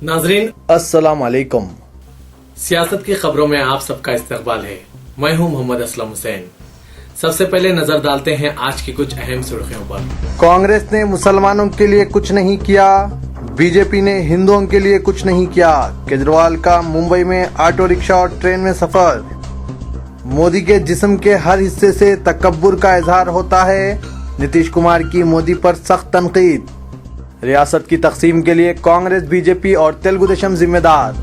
नाजरीन अस्सलाम वालेकुम। सियासत की खबरों में आप सबका इस्तकबाल है। मैं हूं मोहम्मद असलम हुसैन। सबसे पहले नजर डालते हैं आज की कुछ अहम सुर्खियों पर। कांग्रेस ने मुसलमानों के लिए कुछ नहीं किया, बीजेपी ने हिंदुओं के लिए कुछ नहीं किया। केजरीवाल का मुंबई में ऑटो रिक्शा और ट्रेन में सफर। मोदी के जिस्म के हर हिस्से से तकब्बुर का इजहार होता है। नीतीश कुमार की मोदी पर सख्त तनकीद। रियासत की तकसीम के लिए कांग्रेस, बीजेपी और तेलुगु देशम जिम्मेदार।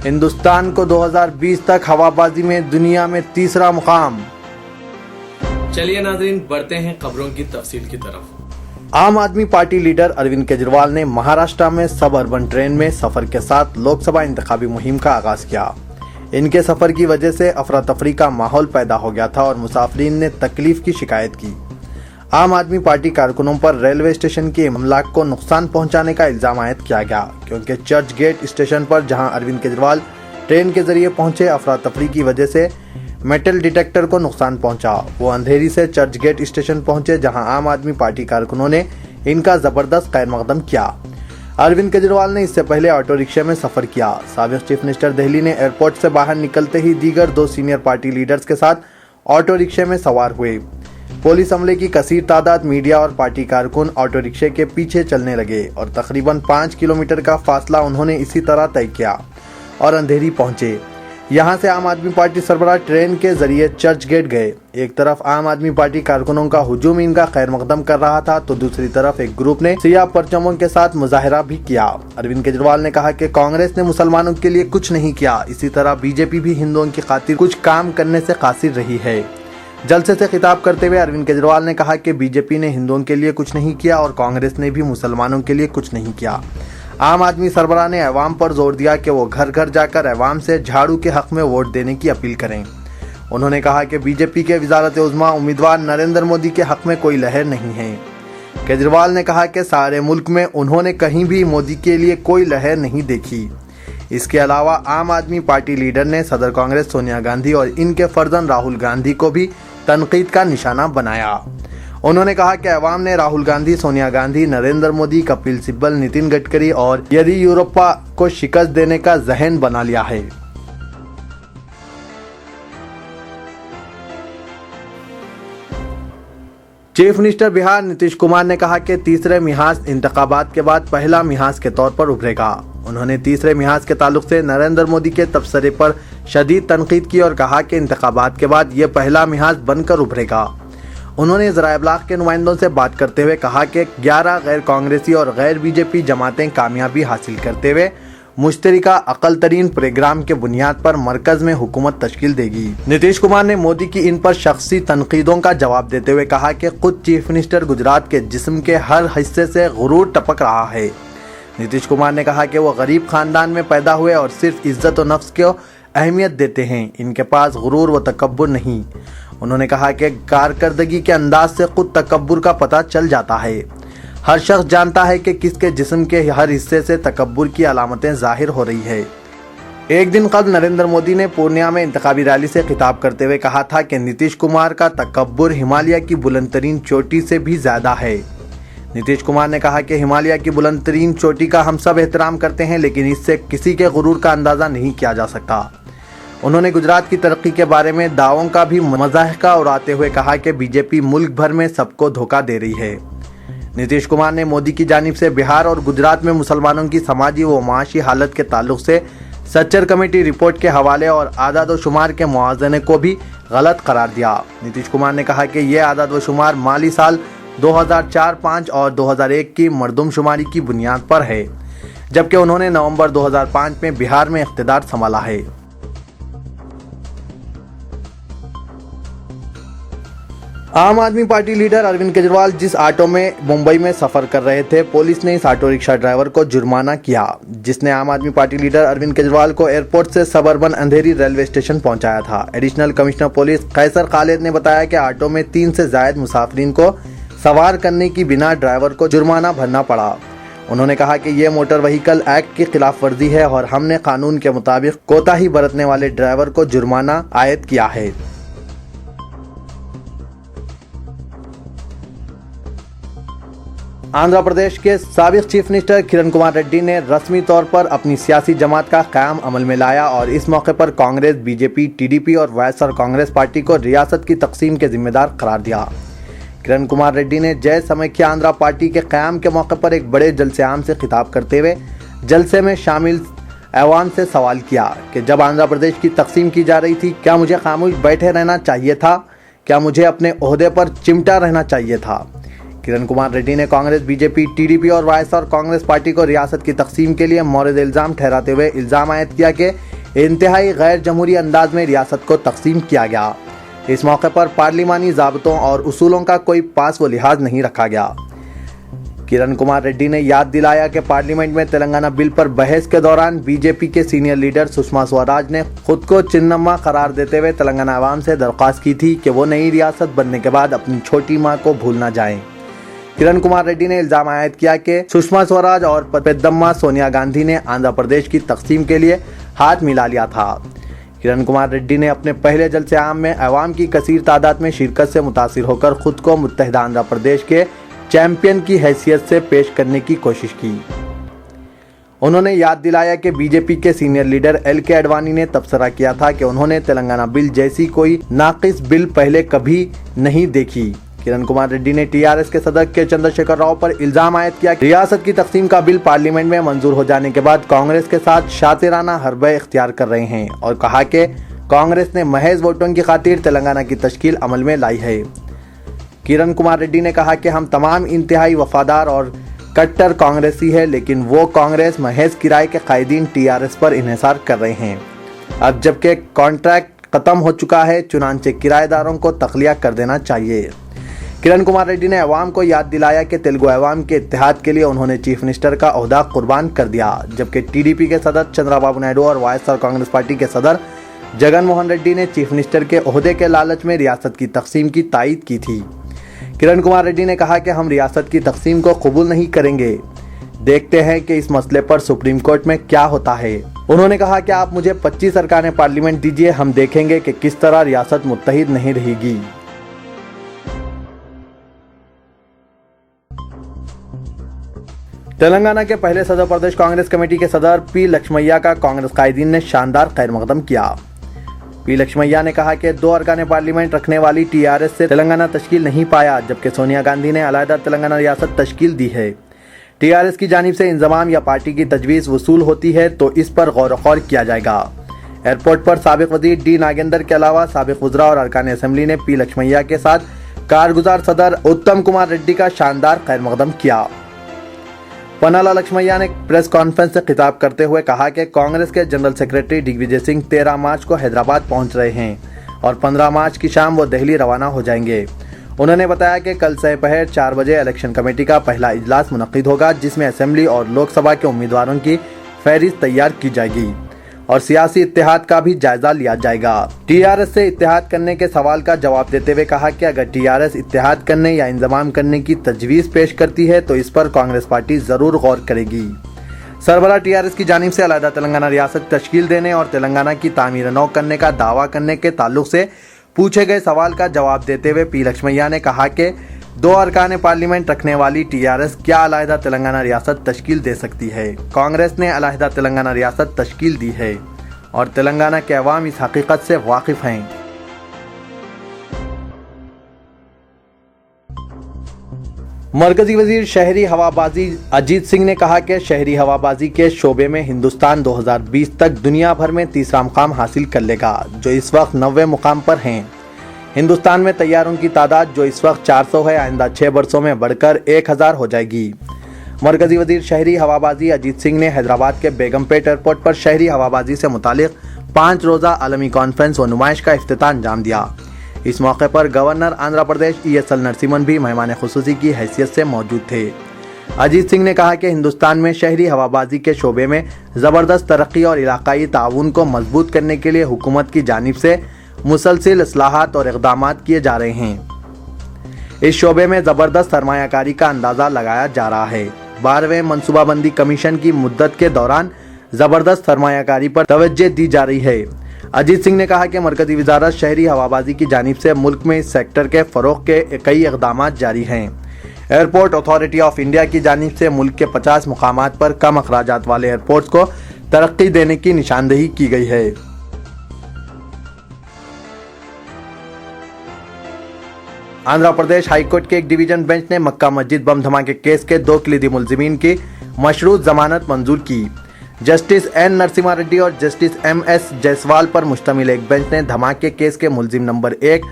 हिंदुस्तान को 2020 तक हवाबाजी में दुनिया में तीसरा मुकाम। चलिए नाजरीन बढ़ते हैं खबरों की तफसील की तरफ। आम आदमी पार्टी लीडर अरविंद केजरीवाल ने महाराष्ट्र में सब अर्बन ट्रेन में सफर के साथ लोकसभा इंतखाबी मुहिम का आगाज किया। इनके सफर की वजह से अफरा तफरी का माहौल पैदा हो गया था और मुसाफिरीन ने तकलीफ की शिकायत की। आम आदमी पार्टी कारकुनों पर रेलवे स्टेशन के अमलाक को नुकसान पहुंचाने का इल्जाम आयद किया गया, क्योंकि चर्च गेट स्टेशन पर जहां अरविंद केजरीवाल ट्रेन के जरिए पहुंचे, अफरा तफरी की वजह से मेटल डिटेक्टर को नुकसान पहुंचा। वो अंधेरी से चर्च गेट स्टेशन पहुंचे, जहां आम आदमी पार्टी कारकुनों ने इनका जबरदस्त खैर मकदम किया। अरविंद केजरीवाल ने इससे पहले ऑटो रिक्शा में सफर किया। साबिक चीफ मिनिस्टर दिल्ली ने एयरपोर्ट से बाहर निकलते ही दीगर 2 सीनियर पार्टी लीडर्स के साथ ऑटो रिक्शे में सवार हुए। पुलिस अमले की कसीर तादाद, मीडिया और पार्टी कारकुन ऑटो रिक्शे के पीछे चलने लगे और तकरीबन 5 किलोमीटर का फासला उन्होंने इसी तरह तय किया और अंधेरी पहुंचे। यहां से आम आदमी पार्टी सरबराह ट्रेन के जरिए चर्च गेट गए। एक तरफ आम आदमी पार्टी कारकुनों का हुजूम इनका खैर मकदम कर रहा था, तो दूसरी तरफ एक ग्रुप ने सियाह परचमों के साथ मुजाहिरा भी किया। अरविंद केजरीवाल ने कहा कि कांग्रेस ने मुसलमानों के लिए कुछ नहीं किया, इसी तरह बीजेपी भी हिंदुओं की खातिर कुछ काम करने से कासिर रही है। जलसे से खिताब करते हुए अरविंद केजरीवाल ने कहा कि बीजेपी ने हिंदुओं के लिए कुछ नहीं किया और कांग्रेस ने भी मुसलमानों के लिए कुछ नहीं किया। आम आदमी सरबराह ने अवाम पर जोर दिया कि वो घर घर जाकर अवाम से झाड़ू के हक में वोट देने की अपील करें। उन्होंने कहा कि बीजेपी के वज़ारत उज़्मा उम्मीदवार नरेंद्र मोदी के हक में कोई लहर नहीं है। केजरीवाल ने कहा कि सारे मुल्क में उन्होंने कहीं भी मोदी के लिए कोई लहर नहीं देखी। इसके अलावा आम आदमी पार्टी लीडर ने सदर कांग्रेस सोनिया गांधी और इनके फर्जन राहुल गांधी को भी तनकीद का निशाना बनाया। उन्होंने कहा कि अवाम ने राहुल गांधी, सोनिया गांधी, नरेंद्र मोदी, कपिल सिब्बल, नितिन गडकरी और येदियुरप्पा को शिकस्त देने का जहन बना लिया है। चीफ मिनिस्टर बिहार नीतीश कुमार ने कहा कि तीसरे मिहाज इंतखाबात के बाद पहला मिहाज के तौर पर उभरेगा। उन्होंने तीसरे मिहाज के ताल्लुक से नरेंद्र मोदी के तबसरे पर शदीद तनकीद की और कहा कि इंतखाबात के बाद ये पहला मिहाज बनकर उभरेगा। उन्होंने ज़राए इब्लाग के नुमाइंदों से बात करते हुए कहा कि 11 गैर कांग्रेसी और गैर बीजेपी जमातें कामयाबी हासिल करते हुए मुश्तरका अक़ल तरीन प्रोग्राम के बुनियाद पर मरकज में हुकूमत तश्कील देगी। नीतीश कुमार ने मोदी की इन पर शख्सी तनकीदों का जवाब देते हुए कहा कि खुद चीफ मिनिस्टर गुजरात के जिस्म के हर हिस्से से गुरूर टपक रहा है। नीतीश कुमार ने कहा कि वो गरीब खानदान में पैदा हुए और सिर्फ इज्जत और नफ्स को अहमियत देते हैं, इनके पास गुरूर व तकब्बुर नहीं। उन्होंने कहा कि कारकर्दगी के अंदाज से खुद तकब्बुर का पता चल जाता है। हर शख्स जानता है कि किसके जिस्म के हर हिस्से से तकब्बुर की अलामतें जाहिर हो रही है। एक दिन कबल नरेंद्र मोदी ने पूर्णिया में इंतखाबी रैली से खिताब करते हुए कहा था कि नीतीश कुमार का तकब्बुर हिमालय की बुलंद तरीन चोटी से भी ज्यादा है। नीतीश कुमार ने कहा कि हिमालय की बुलंद तरीन चोटी का हम सब एहतराम करते हैं, लेकिन इससे किसी के गुरूर का अंदाजा नहीं किया जा सकता। उन्होंने गुजरात की तरक्की के बारे में दावों का भी मजाहिका उड़ाते हुए कहा कि बीजेपी मुल्क भर में सबको धोखा दे रही है। नीतीश कुमार ने मोदी की जानिब से बिहार और गुजरात में मुसलमानों की समाजी व माशी हालत के ताल्लुक से सच्चर कमेटी रिपोर्ट के हवाले और आदाद व शुमार के मुआवजे को भी गलत करार दिया। नीतीश कुमार ने कहा कि ये आदाद व शुमार माली साल 2004-05 और 2001 की मरदमशुमारी की बुनियाद पर है, जबकि उन्होंने नवंबर 2005 में बिहार में इख्तिदार संभाला है। आम आदमी पार्टी लीडर अरविंद केजरीवाल जिस ऑटो में मुंबई में सफर कर रहे थे, पुलिस ने इस ऑटो रिक्शा ड्राइवर को जुर्माना किया, जिसने आम आदमी पार्टी लीडर अरविंद केजरीवाल को एयरपोर्ट से सबअर्बन अंधेरी रेलवे स्टेशन पहुंचाया था। एडिशनल कमिश्नर पुलिस कैसर खालिद ने बताया कि ऑटो में 3 से ज्यादा मुसाफिरीन को सवार करने की बिना ड्राइवर को जुर्माना भरना पड़ा। उन्होंने कहा कि ये मोटर व्हीकल एक्ट की खिलाफ वर्जी है और हमने कानून के मुताबिक कोताही बरतने वाले ड्राइवर को जुर्माना आयद किया है। आंध्र प्रदेश के साबिक चीफ मिनिस्टर किरण कुमार रेड्डी ने रस्मी तौर पर अपनी सियासी जमात का क़याम अमल में लाया और इस मौके पर कांग्रेस, बीजेपी, टीडीपी और वाईएसआर कांग्रेस पार्टी को रियासत की तकसीम के जिम्मेदार करार दिया। किरण कुमार रेड्डी ने जय समेख्या आंध्रा पार्टी के क़याम के मौके पर एक बड़े जलसे आम से खिताब करते हुए जलसे में शामिल ऐवान से सवाल किया कि जब आंध्र प्रदेश की तकसीम की जा रही थी, क्या मुझे खामोश बैठे रहना चाहिए था? क्या मुझे अपने ओहदे पर चिमटा रहना चाहिए था? किरण कुमार रेड्डी ने कांग्रेस, बीजेपी, टीडीपी और वाईएसआर कांग्रेस पार्टी को रियासत की तकसीम के लिए मौरिद इल्ज़ाम ठहराते हुए इल्ज़ाम आयद किया कि इंतहाई गैर जमहूरी अंदाज में रियासत को तकसीम किया गया। इस मौके पर पार्लिमानी ज़ाब्तों और उसूलों का कोई पास व लिहाज नहीं रखा गया। किरण कुमार रेड्डी ने याद दिलाया कि पार्लियामेंट में तेलंगाना बिल पर बहस के दौरान बीजेपी के सीनियर लीडर सुषमा स्वराज ने खुद को चिन्नम्मा करार देते हुए तेलंगाना अवाम से दरख्वास्त की थी कि वो नई रियासत बनने के बाद अपनी छोटी माँ को भूल न जाएं। किरण कुमार रेड्डी ने इल्जाम आयद किया कि सुषमा स्वराज और पेद्दम्मा सोनिया गांधी ने आंध्र प्रदेश की तकसीम के लिए हाथ मिला लिया था। किरण कुमार रेड्डी ने अपने पहले जलसे आम में अवाम की कसीर तादाद में शिरकत से मुतासिर होकर खुद को मुत्तहिदा आंध्र प्रदेश के चैंपियन की हैसियत से पेश करने की कोशिश की। उन्होंने याद दिलाया कि बीजेपी के सीनियर लीडर एल.के. अडवाणी ने तबसरा किया था कि उन्होंने तेलंगाना बिल जैसी कोई नाकिस बिल पहले कभी नहीं देखी। किरण कुमार रेड्डी ने टीआरएस के सदर के चंद्रशेखर राव पर इल्जाम आयद किया कि रियासत की तकसीम का बिल पार्लियामेंट में मंजूर हो जाने के बाद कांग्रेस के साथ शातिराना हरबे इख्तियार कर रहे हैं और कहा कि कांग्रेस ने महज वोटों की खातिर तेलंगाना की तश्कील अमल में लाई है। किरण कुमार रेड्डी ने कहा कि हम तमाम इंतहाई वफादार और कट्टर कांग्रेसी है, लेकिन वो कांग्रेस महज किराए के कायदीन टीआरएस पर इन्हिसार कर रहे हैं। अब जबकि कॉन्ट्रैक्ट खत्म हो चुका है, चुनांचे किराएदारों को तखलिया कर देना चाहिए। किरण कुमार रेड्डी ने अवाम को याद दिलाया कि तेलुगु अवाम के इत्तेहाद के लिए उन्होंने चीफ मिनिस्टर का ओहदा कुर्बान कर दिया, जबकि टीडीपी के सदर चंद्रबाबू नायडू और वाईएसआर कांग्रेस पार्टी के सदर जगन मोहन रेड्डी ने चीफ मिनिस्टर के ओहदे के लालच में रियासत की तकसीम की तायीद की थी। किरण कुमार रेड्डी ने कहा कि हम रियासत की तकसीम को कबूल नहीं करेंगे। देखते हैं कि इस मसले पर सुप्रीम कोर्ट में क्या होता है। उन्होंने कहा कि आप मुझे 25 अरकान पार्लियामेंट दीजिए, हम देखेंगे कि किस तरह रियासत मुत्तहिद नहीं रहेगी। तेलंगाना के पहले सदर प्रदेश कांग्रेस कमेटी के सदर पी लक्ष्मैया का कांग्रेस कायदीन ने शानदार खैर मकदम किया। पी लक्ष्मैया ने कहा कि 2 अरकान पार्लियामेंट रखने वाली टीआरएस से तेलंगाना तश्कील नहीं पाया, जबकि सोनिया गांधी ने अलहदा तेलंगाना रियासत तश्कील दी है। टीआरएस की जानिब से इंजमाम या पार्टी की तजवीज़ वसूल होती है तो इस पर गौर व किया जाएगा। एयरपोर्ट पर साबिक वज़ीर डी नागेंद्र के अलावा साबिक वज़रा और अरकान असेंबली ने पी लक्ष्मैया के साथ कारगुजार सदर उत्तम कुमार रेड्डी का शानदार खैर मकदम किया। पन्नाला लक्ष्मैया ने प्रेस कॉन्फ्रेंस से खिताब करते हुए कहा कि कांग्रेस के जनरल सेक्रेटरी दिग्विजय सिंह 13 मार्च को हैदराबाद पहुंच रहे हैं और 15 मार्च की शाम वो दिल्ली रवाना हो जाएंगे। उन्होंने बताया कि कल दोपहर 4 बजे इलेक्शन कमेटी का पहला इजलास मुनक्किद होगा, जिसमें असेंबली और लोकसभा के उम्मीदवारों की फहरिस्त तैयार की जाएगी और सियासी इत्तेहाद का भी जायजा लिया जाएगा। टीआरएस से इत्तेहाद करने के सवाल का जवाब देते हुए कहा कि अगर टीआरएस इत्तेहाद करने या इंजमाम करने की तजवीज़ पेश करती है तो इस पर कांग्रेस पार्टी जरूर गौर करेगी। सरबराह टीआरएस की जानिब से अलहदा तेलंगाना रियासत तश्कील देने और तेलंगाना की तामीर नौ करने का दावा करने के ताल्लुक से पूछे गए सवाल का जवाब देते हुए पी लक्ष्मैया ने कहा कि 2 अरकान पार्लियामेंट रखने वाली टीआरएस क्या अलहदा तेलंगाना रियासत तश्कील दे सकती है? कांग्रेस ने अलहदा तेलंगाना रियासत तश्कील दी है और तेलंगाना के अवाम इस हकीकत से वाकिफ हैं। मरकजी वजीर शहरी हवाबाजी अजीत सिंह ने कहा कि शहरी हवाबाजी के शोबे में हिंदुस्तान 2020 तक दुनिया भर में तीसरा मुकाम हासिल कर लेगा, जो इस वक्त 90वें मुकाम पर हैं। हिंदुस्तान में तैयारों की तादाद जो इस वक्त 400 है, आइंदा 6 वर्षों में बढ़कर 1000 हो जाएगी। मरकजी वजीर शहरी हवाबाजी अजीत सिंह ने हैदराबाद के बेगमपेट एयरपोर्ट पर शहरी हवाबाजी से मुतालिक 5 रोज़ा आलमी कॉन्फ्रेंस व नुमाइश का इफ्तिताह अंजाम दिया। इस मौके पर गवर्नर आंध्र प्रदेश ESL नरसिम्हन भी मेहमान खुसूसी की हैसियत से मौजूद थे। अजीत सिंह ने कहा कि हिंदुस्तान में शहरी हवाबाजी के शोबे में ज़बरदस्त तरक्की और इलाकाई ताउन को मजबूत करने के लिए हुकूमत की जानिब से मुसलसिल इस्लाहात और इक़दामात किए जा रहे हैं। इस शोबे में ज़बरदस्त सरमायाकारी का अंदाज़ा लगाया जा रहा है। 12वें मनसूबाबंदी कमीशन की मुद्दत के दौरान ज़बरदस्त सरमायाकारी पर तवज्जो दी जा रही है। अजीत सिंह ने कहा कि मरकजी वजारत शहरी हवाबाजी की जानिब से मुल्क में इस सेक्टर के फ़रोग़ के कई इक़दामात जारी हैं। एयरपोर्ट अथॉरिटी ऑफ इंडिया की जानिब से मुल्क के 50 मुकामात पर कम अखराजात वाले एयरपोर्ट्स को तरक्की देने की निशानदेही की गई है। आंध्र प्रदेश हाईकोर्ट के एक डिवीजन बेंच ने मक्का मस्जिद बम धमाके केस के 2 कलीदी मुलजिमीन की मशरूत जमानत मंजूर की। जस्टिस एन नरसिम्हा रेड्डी और जस्टिस एम एस जायसवाल पर मुश्तमिल एक बेंच ने धमाके केस के मुलजिम नंबर 1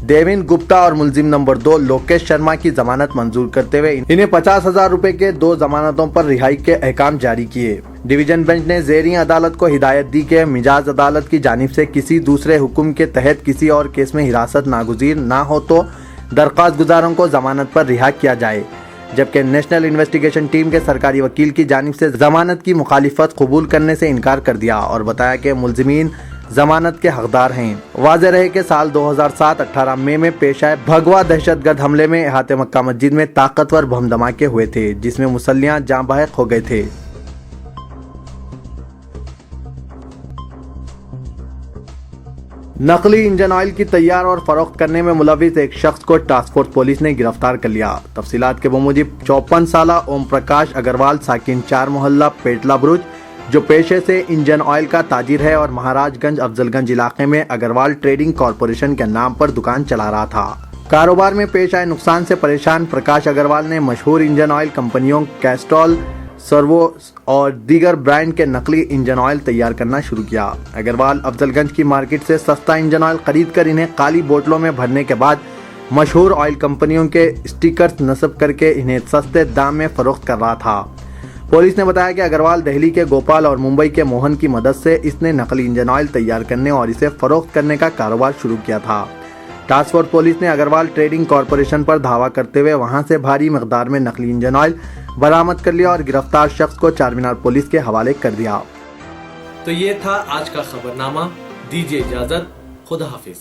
देविन गुप्ता और मुलजिम नंबर 2 लोकेश शर्मा की जमानत मंजूर करते हुए इन्हें 50,000 रुपए के 2 जमानतों पर रिहाई के अहकाम जारी किए। डिवीजन बेंच ने ज़ेरी अदालत को हिदायत दी कि मिजाज अदालत की जानिब से किसी दूसरे हुक्म के तहत किसी और केस में हिरासत नागुज़ीर ना हो तो दरख्वास्त गुजारों को जमानत पर रिहा किया जाए, जबकि नेशनल इन्वेस्टिगेशन टीम के सरकारी वकील की जानिब से जमानत की मुखालिफत कबूल करने से इनकार कर दिया और बताया कि मुलजिमीन जमानत के हकदार हैं। वाज़ेह रहे कि साल 2007 18 मई में पेश आए भगवा दहशतगर्द हमले में अहाते मक्का मस्जिद में ताकतवर बम धमाके हुए थे, जिसमें मुसल्लियां जाँ बहक हो गए थे। नकली इंजन ऑयल की तैयार और फरोख्त करने में मुलविस एक शख्स को टास्क फोर्स पुलिस ने गिरफ्तार कर लिया। तफसीलात के मुताबिक 54 साला ओम प्रकाश अग्रवाल साकिन 4 मोहल्ला पेटला बुरुज, जो पेशे से इंजन ऑयल का ताजिर है और महाराजगंज अफजलगंज इलाके में अग्रवाल ट्रेडिंग कॉरपोरेशन के नाम पर दुकान चला रहा था। कारोबार में पेश आए नुकसान से परेशान प्रकाश अग्रवाल ने मशहूर इंजन ऑयल कंपनियों कैस्ट्रॉल, सर्वो और दीगर ब्रांड के नकली इंजन ऑयल तैयार करना शुरू किया। अग्रवाल अफजलगंज की मार्केट से सस्ता इंजन ऑयल खरीद कर इन्हें काली बोतलों में भरने के बाद मशहूर ऑयल कंपनियों के स्टिकर्स नस्ब करके इन्हें सस्ते दाम में फरोख्त कर रहा था। पुलिस ने बताया कि अग्रवाल दिल्ली के गोपाल और मुंबई के मोहन की मदद से इसने नकली इंजन ऑयल तैयार करने और इसे फरोख्त करने का कारोबार शुरू किया था। टास्क फोर्स पुलिस ने अग्रवाल ट्रेडिंग कॉरपोरेशन पर धावा करते हुए वहां से भारी मिकदार में नकली इंजन ऑयल बरामद कर लिया और गिरफ्तार शख्स को चारमीनार पुलिस के हवाले कर दिया। तो ये था आज का खबरनामा। दीजिए इजाजत, खुदा हाफिज।